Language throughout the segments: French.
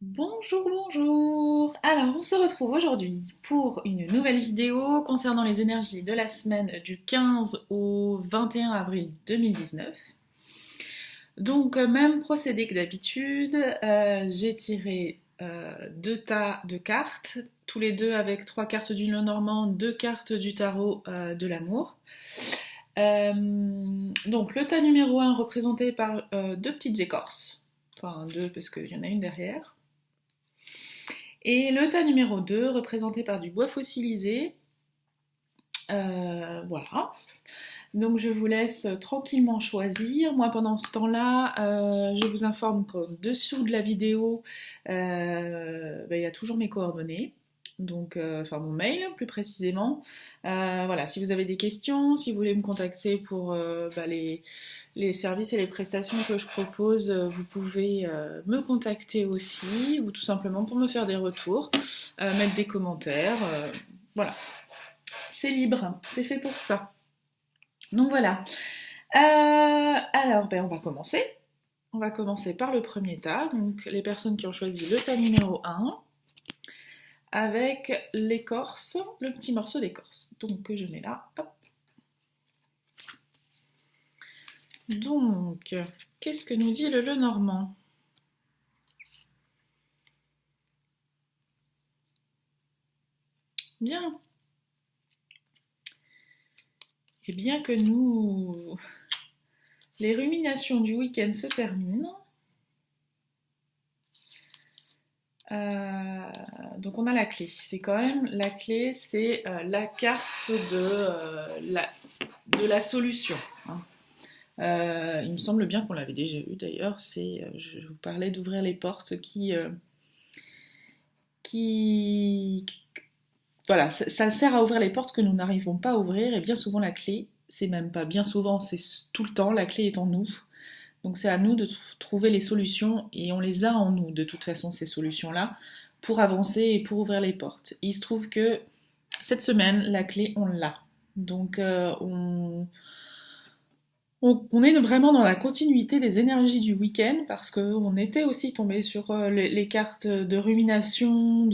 Bonjour, bonjour. Alors, on se retrouve aujourd'hui pour une nouvelle vidéo concernant les énergies de la semaine du 15 au 21 avril 2019. Donc, même procédé que d'habitude, j'ai tiré deux tas de cartes, tous les deux avec trois cartes du Lenormand, deux cartes du tarot de l'amour. Donc, le tas numéro 1 représenté par deux petites écorces, enfin deux parce qu'il y en a une derrière. Et le tas numéro 2, représenté par du bois fossilisé. Voilà. Donc je vous laisse tranquillement choisir. Moi pendant ce temps-là, je vous informe qu'en dessous de la vidéo, il y a toujours mes coordonnées. Donc, enfin mon mail plus précisément. Voilà, si vous avez des questions, si vous voulez me contacter pour les services et les prestations que je propose, vous pouvez me contacter aussi, ou tout simplement pour me faire des retours, mettre des commentaires. Voilà, c'est libre, hein. C'est fait pour ça. Donc voilà. Alors, on va commencer. On va commencer par le premier tas, donc les personnes qui ont choisi le tas numéro 1, avec l'écorce, le petit morceau d'écorce. Donc que je mets là, hop. Donc, qu'est-ce que nous dit le Lenormand ? Bien. Et bien que les ruminations du week-end se terminent, donc on a la clé. C'est quand même la clé, c'est la carte de la solution, hein. Il me semble bien qu'on l'avait déjà eu d'ailleurs. Je vous parlais d'ouvrir les portes qui voilà, ça sert à ouvrir les portes que nous n'arrivons pas à ouvrir. Et bien souvent la clé, c'est même pas bien souvent, c'est tout le temps, la clé est en nous. Donc c'est à nous de trouver les solutions, et on les a en nous de toute façon, ces solutions-là, pour avancer et pour ouvrir les portes. Et il se trouve que cette semaine, la clé, on l'a. Donc on est vraiment dans la continuité des énergies du week-end, parce qu'on était aussi tombé sur les cartes de rumination,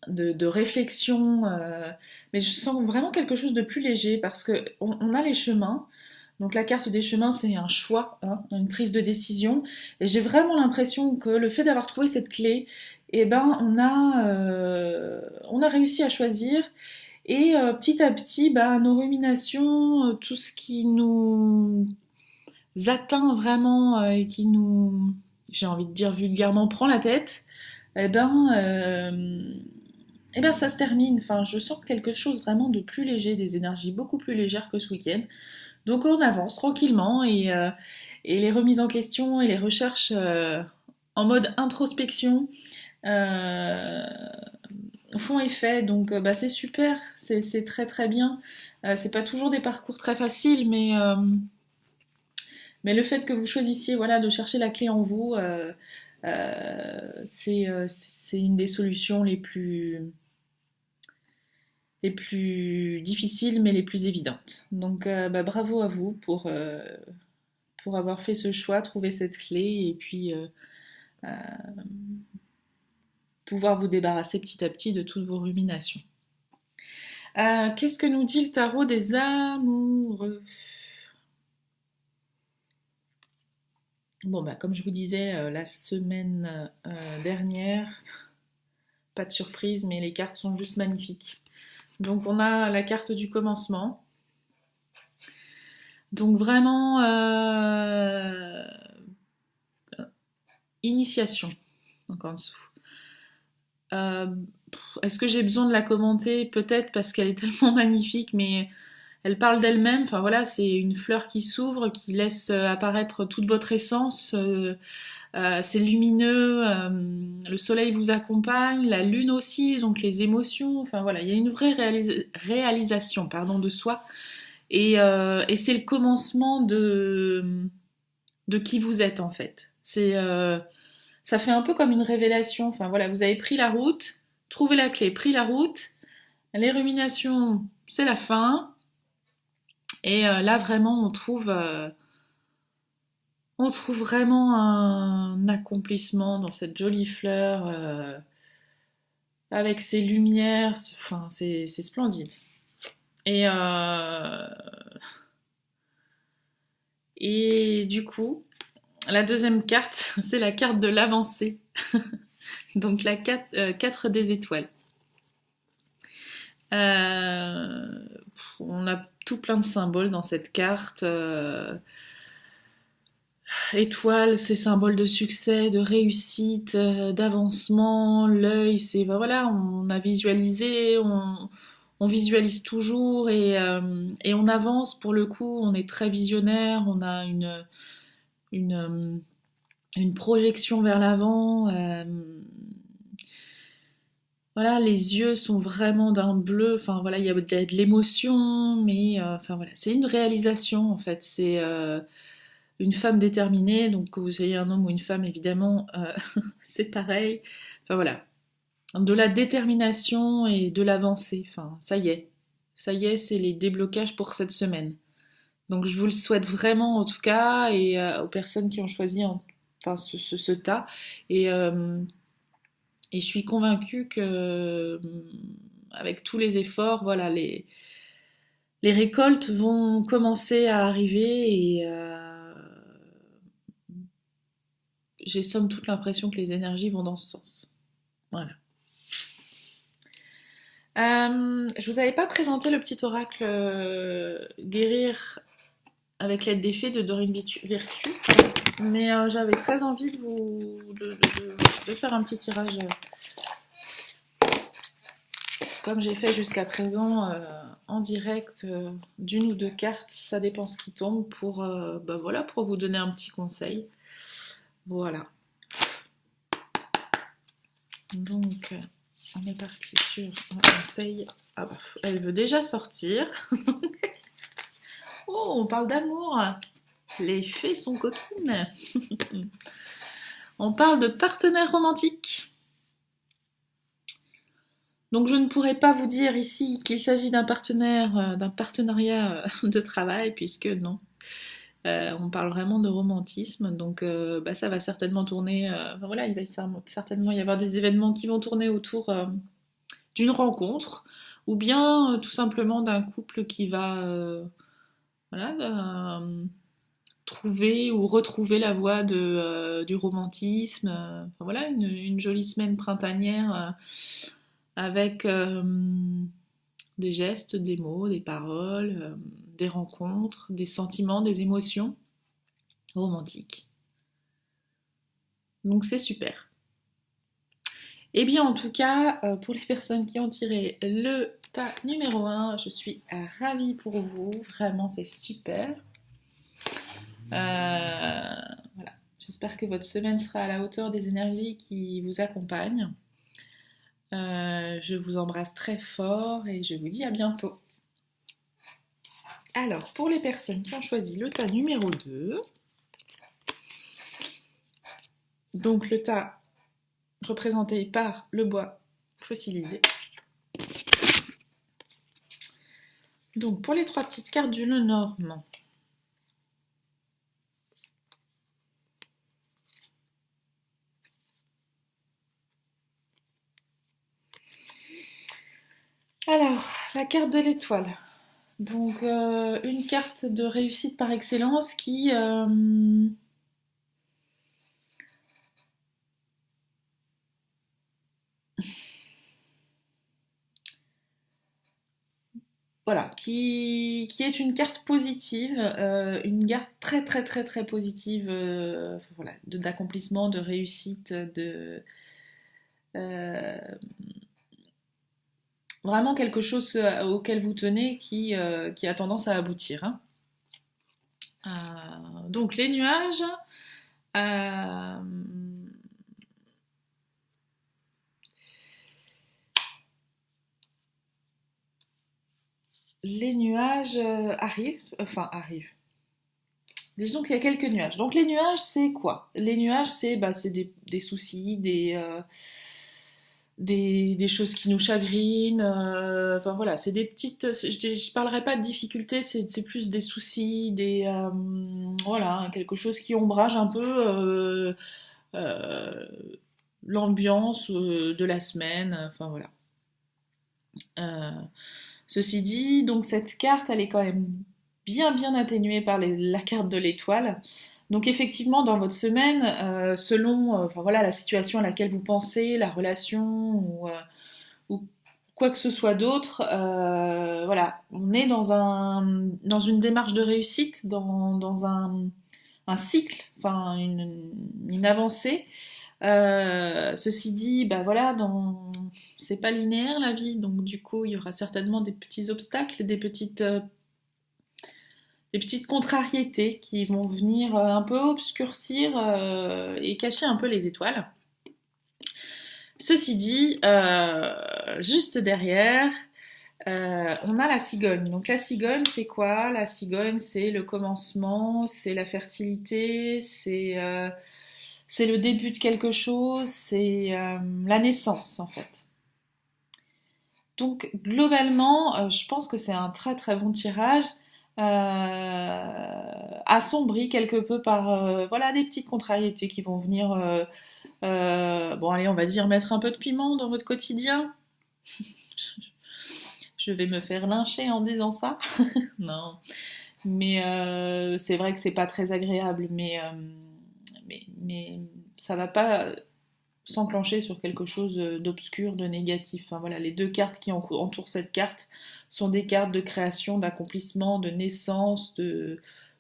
de réflexion, mais je sens vraiment quelque chose de plus léger, parce qu'on a les chemins. Donc la carte des chemins, c'est un choix, hein, une prise de décision. Et j'ai vraiment l'impression que le fait d'avoir trouvé cette clé, on a réussi à choisir. Et petit à petit, nos ruminations, tout ce qui nous atteint vraiment et qui nous, j'ai envie de dire vulgairement, prend la tête, eh ben, euh, ça se termine. Enfin, je sens quelque chose vraiment de plus léger, des énergies beaucoup plus légères que ce week-end. Donc on avance tranquillement, et les remises en question et les recherches en mode introspection euh, font effet. Donc c'est super, c'est très très bien. C'est pas toujours des parcours très faciles, mais le fait que vous choisissiez, voilà, de chercher la clé en vous, c'est une des solutions les plus difficiles, mais les plus évidentes. Donc bravo à vous pour avoir fait ce choix, trouver cette clé, et puis euh, pouvoir vous débarrasser petit à petit de toutes vos ruminations. Qu'est-ce que nous dit le tarot des amoureux ? Bon, comme je vous disais la semaine dernière, pas de surprise, mais les cartes sont juste magnifiques. Donc on a la carte du commencement. Donc vraiment initiation, encore en dessous. Euh, Est-ce que j'ai besoin de la commenter ? Peut-être, parce qu'elle est tellement magnifique, mais elle parle d'elle-même. Enfin voilà, c'est une fleur qui s'ouvre, qui laisse apparaître toute votre essence. C'est lumineux, le soleil vous accompagne, la lune aussi, donc les émotions. Enfin voilà, il y a une vraie réalisation, pardon, de soi. Et c'est le commencement de qui vous êtes en fait. Ça fait un peu comme une révélation. Enfin voilà, vous avez pris la route, trouvé la clé, pris la route. Les ruminations, c'est la fin. Et là vraiment, on trouve On trouve vraiment un accomplissement dans cette jolie fleur, avec ses lumières, enfin c'est splendide. Et, euh, et du coup, la deuxième carte, c'est la carte de l'avancée. Donc la 4 des étoiles. Euh, on a tout plein de symboles dans cette carte. Étoile, c'est symbole de succès, de réussite, d'avancement. L'œil, c'est ben voilà, on a visualisé, on visualise toujours et on avance. Pour le coup, on est très visionnaire, on a une, euh, une projection vers l'avant. Voilà, les yeux sont vraiment d'un bleu. Enfin voilà, il y a de l'émotion, mais enfin voilà, c'est une réalisation en fait. C'est une femme déterminée, donc que vous soyez un homme ou une femme, évidemment, c'est pareil. Enfin voilà, de la détermination et de l'avancée. Enfin, ça y est, c'est les déblocages pour cette semaine. Donc je vous le souhaite vraiment en tout cas et aux personnes qui ont choisi enfin ce tas et je suis convaincue que avec tous les efforts, voilà, les récoltes vont commencer à arriver et j'ai somme toute l'impression que les énergies vont dans ce sens. Voilà. Je vous avais pas présenté le petit oracle guérir avec l'aide des fées de Dorine Virtue, mais j'avais très envie de faire un petit tirage comme j'ai fait jusqu'à présent en direct d'une ou deux cartes, ça dépend ce qui tombe bah voilà, pour vous donner un petit conseil. Voilà. Donc on est parti sur un conseil. Ah bah, elle veut déjà sortir. Oh, on parle d'amour. Les fées sont coquines. On parle de partenaire romantique. Donc je ne pourrais pas vous dire ici qu'il s'agit d'un partenariat de travail, puisque non. On parle vraiment de romantisme, donc bah, ça va certainement tourner. Enfin, voilà, il va certainement y avoir des événements qui vont tourner autour d'une rencontre, ou bien tout simplement d'un couple qui va voilà, trouver ou retrouver la voie du romantisme. Enfin, voilà, une jolie semaine printanière avec des gestes, des mots, des paroles, des rencontres, des sentiments, des émotions romantiques. Donc c'est super. Et bien en tout cas, pour les personnes qui ont tiré le tas numéro 1, je suis ravie pour vous. Vraiment, c'est super. Voilà. J'espère que votre semaine sera à la hauteur des énergies qui vous accompagnent. Je vous embrasse très fort et je vous dis à bientôt. Alors, pour les personnes qui ont choisi le tas numéro 2, donc le tas représenté par le bois fossilisé. Donc, pour les 3 petites cartes du Lenormand, alors, la carte de l'étoile. Donc, une carte de réussite par excellence qui voilà, qui est une carte positive, une carte très très très très positive, voilà, d'accomplissement, de réussite, euh, vraiment quelque chose auquel vous tenez qui a tendance à aboutir. Hein. Donc les nuages. Euh, les nuages arrivent. Disons qu'il y a quelques nuages. Donc les nuages, c'est quoi? Les nuages, c'est des soucis, des choses qui nous chagrinent. Enfin voilà, c'est des petites. Je parlerai pas de difficultés, c'est plus des soucis, voilà, quelque chose qui ombrage un peu euh, l'ambiance de la semaine. Enfin voilà. Euh, Ceci dit, donc cette carte, elle est quand même bien atténuée par la carte de l'étoile. Donc effectivement, dans votre semaine, selon enfin, voilà, la situation à laquelle vous pensez, la relation ou quoi que ce soit d'autre, voilà, on est dans une démarche de réussite, dans un cycle, enfin une avancée. Ceci dit, bah voilà, c'est pas linéaire la vie, donc du coup il y aura certainement des petits obstacles, des petites contrariétés qui vont venir un peu obscurcir et cacher un peu les étoiles. Ceci dit, juste derrière, on a la cigogne. Donc la cigogne, c'est quoi? La cigogne, c'est le commencement, c'est la fertilité, c'est le début de quelque chose, c'est la naissance en fait. Donc globalement, je pense que c'est un très bon tirage, assombri quelque peu par voilà des petites contrariétés qui vont venir. Bon allez, on va dire mettre un peu de piment dans votre quotidien. Je vais me faire lyncher en disant ça. Non, mais c'est vrai que c'est pas très agréable, mais ça va pas s'enclencher sur quelque chose d'obscur, de négatif. Enfin, voilà, les deux cartes qui entourent cette carte sont des cartes de création, d'accomplissement, de naissance,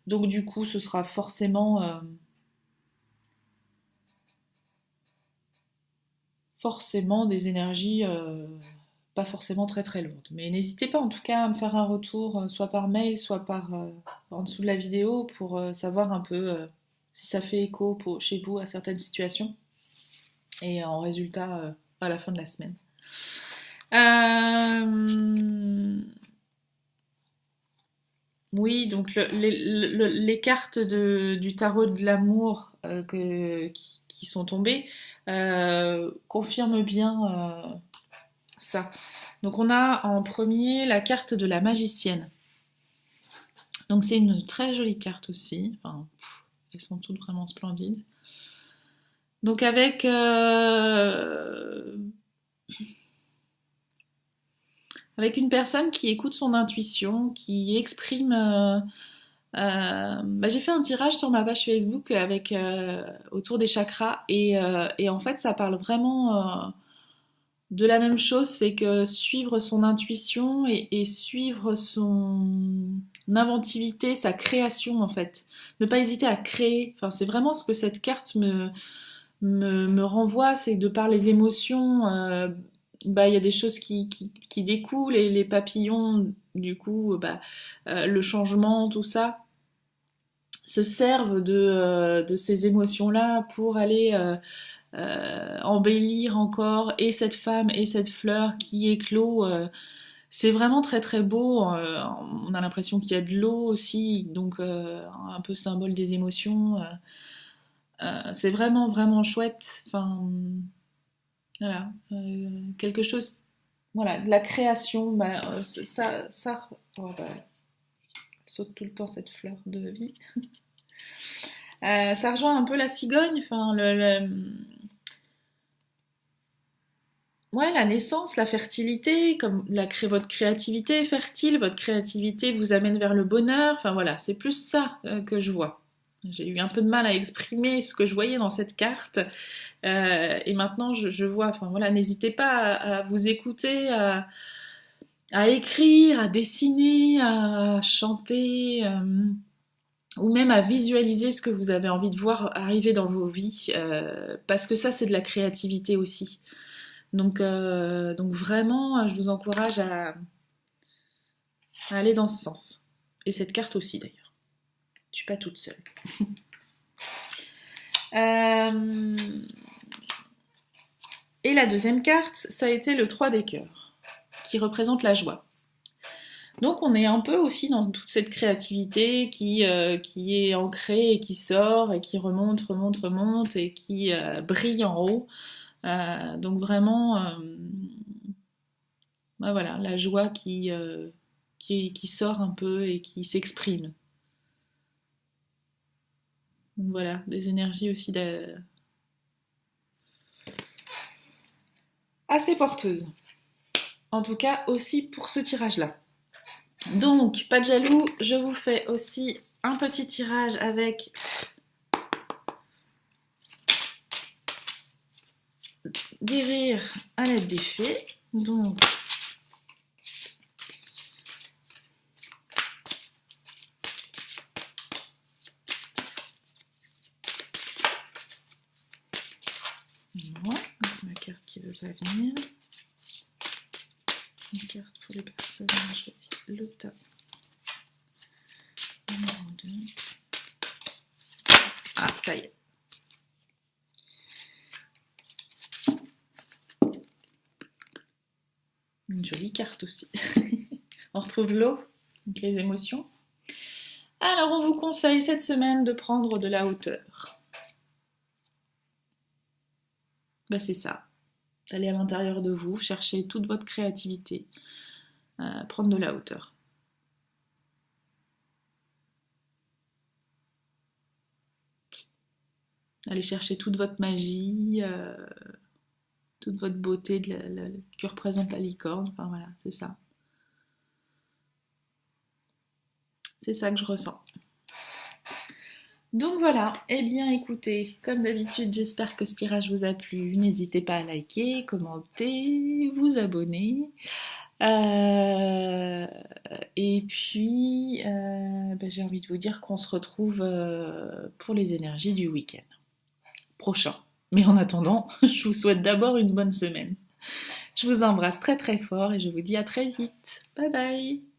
donc du coup ce sera forcément des énergies pas forcément très lourdes. Mais n'hésitez pas en tout cas à me faire un retour, soit par mail, soit en dessous de la vidéo, pour savoir un peu si ça fait écho chez vous à certaines situations. Et en résultat à la fin de la semaine. Oui, donc les cartes du tarot de l'amour qui sont tombées confirment bien ça. Donc on a en premier la carte de la magicienne. Donc c'est une très jolie carte aussi. Enfin, elles sont toutes vraiment splendides. Donc avec une personne qui écoute son intuition, qui exprime. J'ai fait un tirage sur ma page Facebook autour des chakras et en fait ça parle vraiment de la même chose, c'est que suivre son intuition et suivre son inventivité, sa création en fait. Ne pas hésiter à créer. Enfin, c'est vraiment ce que cette carte me renvoie, c'est de par les émotions, il y a des choses qui découlent et les papillons, du coup, le changement, tout ça, se servent de ces émotions-là pour aller embellir encore et cette femme et cette fleur qui éclot. C'est vraiment très beau. On a l'impression qu'il y a de l'eau aussi, donc un peu symbole des émotions. C'est vraiment chouette. Enfin, voilà, quelque chose, voilà, de la création. Oh, saute tout le temps cette fleur de vie. Ça rejoint un peu la cigogne. Enfin, ouais, la naissance, la fertilité, comme votre créativité est fertile, votre créativité vous amène vers le bonheur. Enfin voilà, c'est plus ça que je vois. J'ai eu un peu de mal à exprimer ce que je voyais dans cette carte. Et maintenant, je vois, enfin voilà, n'hésitez pas à vous écouter, à écrire, à dessiner, à chanter, ou même à visualiser ce que vous avez envie de voir arriver dans vos vies, parce que ça, c'est de la créativité aussi. Donc vraiment, je vous encourage à aller dans ce sens. Et cette carte aussi, d'ailleurs. Je suis pas toute seule. Et la deuxième carte, ça a été le 3 des cœurs, qui représente la joie. Donc on est un peu aussi dans toute cette créativité qui est ancrée et qui sort et qui remonte et qui brille en haut. Donc vraiment, bah voilà, la joie qui sort un peu et qui s'exprime. Donc voilà, des énergies aussi assez porteuses. En tout cas, aussi pour ce tirage-là. Donc, pas de jaloux, je vous fais aussi un petit tirage avec des rires à l'aide des fées. Donc, voilà, ma carte qui veut pas venir. Une carte pour les personnes, on va choisir le tas. Numéro 2. Ah, ça y est. Une jolie carte aussi. On retrouve l'eau, donc les émotions. Alors, on vous conseille cette semaine de prendre de la hauteur. Ben, c'est ça. D'aller à l'intérieur de vous, chercher toute votre créativité, prendre de la hauteur. Allez chercher toute votre magie, toute votre beauté que représente la licorne. Enfin voilà, c'est ça. C'est ça que je ressens. Donc voilà, eh bien écoutez, comme d'habitude, j'espère que ce tirage vous a plu. N'hésitez pas à liker, commenter, vous abonner. Et puis, j'ai envie de vous dire qu'on se retrouve pour les énergies du week-end prochain. Mais en attendant, je vous souhaite d'abord une bonne semaine. Je vous embrasse très très fort et je vous dis à très vite. Bye bye!